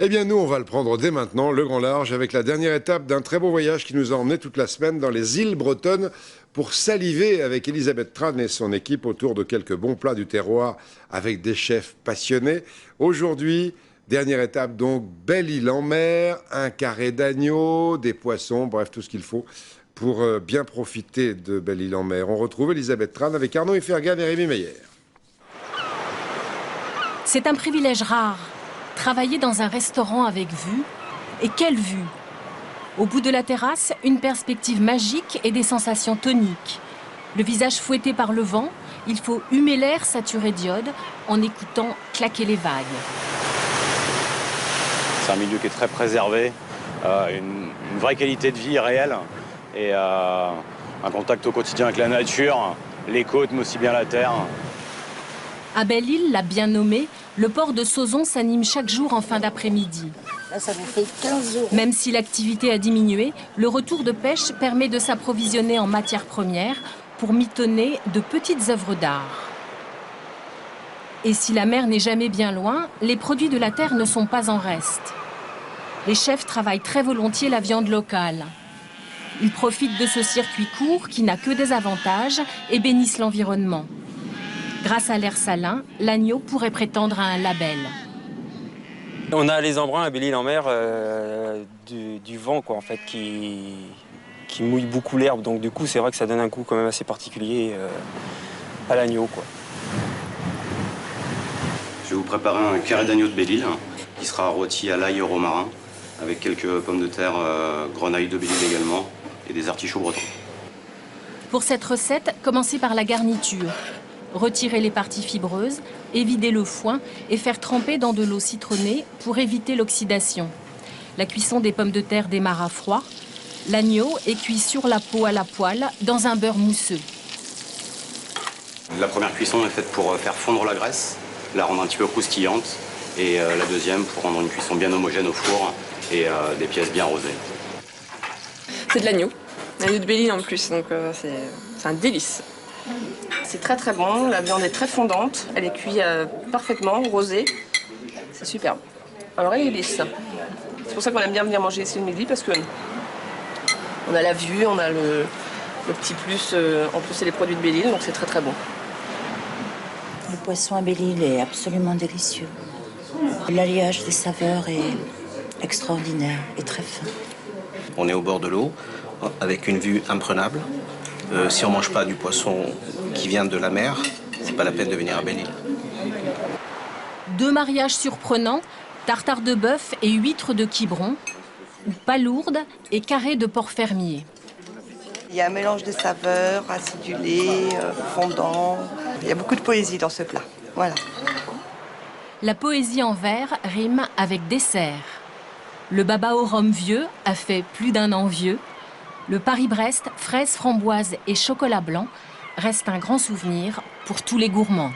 Eh bien nous, on va le prendre dès maintenant, le grand large, avec la dernière étape d'un très beau voyage qui nous a emmenés toute la semaine dans les îles bretonnes pour saliver avec Elisabeth Tran et son équipe autour de quelques bons plats du terroir avec des chefs passionnés. Aujourd'hui, dernière étape donc, Belle-Île-en-Mer, un carré d'agneau, des poissons, bref, tout ce qu'il faut pour bien profiter de Belle-Île-en-Mer. On retrouve Elisabeth Tran avec Arnaud Ifergan et Rémi Meyer. C'est un privilège rare, travailler dans un restaurant avec vue. Et quelle vue! Au bout de la terrasse, une perspective magique et des sensations toniques. Le visage fouetté par le vent, il faut humer l'air saturé d'iode en écoutant claquer les vagues. C'est un milieu qui est très préservé, une vraie qualité de vie réelle et un contact au quotidien avec la nature, les côtes mais aussi bien la terre. À Belle-Île, la bien nommée, le port de Sauzon s'anime chaque jour en fin d'après-midi. Là, ça vous fait 15 euros. Même si l'activité a diminué, le retour de pêche permet de s'approvisionner en matières premières pour mitonner de petites œuvres d'art. Et si la mer n'est jamais bien loin, les produits de la terre ne sont pas en reste. Les chefs travaillent très volontiers la viande locale. Ils profitent de ce circuit court qui n'a que des avantages et bénissent l'environnement. Grâce à l'air salin, l'agneau pourrait prétendre à un label. On a les embruns à Belle-Île-en-Mer du vent quoi, en fait, qui mouille beaucoup l'herbe. Donc du coup, c'est vrai que ça donne un goût quand même assez particulier à l'agneau, quoi. Je vais vous préparer un carré d'agneau de Belle-Île qui sera rôti à l'ail et au romarin avec quelques pommes de terre, grenailles de Belle-Île également et des artichauts bretons. Pour cette recette, commencez par la garniture. Retirer les parties fibreuses, évider le foin et faire tremper dans de l'eau citronnée pour éviter l'oxydation. La cuisson des pommes de terre démarre à froid. L'agneau est cuit sur la peau à la poêle dans un beurre mousseux. La première cuisson est faite pour faire fondre la graisse, la rendre un petit peu croustillante, et la deuxième pour rendre une cuisson bien homogène au four et des pièces bien rosées. C'est de l'agneau de Belle-Île en plus, donc c'est un délice. C'est très très bon, la viande est très fondante, elle est cuite parfaitement, rosée, c'est superbe. Alors elle est lisse. C'est pour ça qu'on aime bien venir manger ici le midi parce que on a la vue, on a le petit plus, en plus c'est les produits de Belle-Île, donc c'est très très bon. Le poisson à Belle-Île est absolument délicieux. L'alliage des saveurs est extraordinaire et très fin. On est au bord de l'eau, avec une vue imprenable. Si on ne mange pas du poisson qui vient de la mer, c'est pas la peine de venir à Belle-Île. Deux mariages surprenants, tartare de bœuf et huîtres de Quiberon, ou palourde et carré de porc fermier. Il y a un mélange de saveurs, acidulé, fondant. Il y a beaucoup de poésie dans ce plat. Voilà. La poésie en vers rime avec dessert. Le baba au rhum vieux a fait plus d'un envieux. Le Paris-Brest, fraises, framboises et chocolat blanc reste un grand souvenir pour tous les gourmands.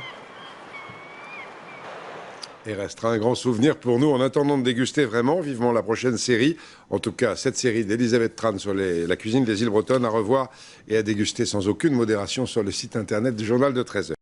Et restera un grand souvenir pour nous en attendant de déguster vraiment vivement la prochaine série. En tout cas, cette série d'Elisabeth Tran sur la cuisine des îles bretonnes à revoir et à déguster sans aucune modération sur le site internet du journal de 13h.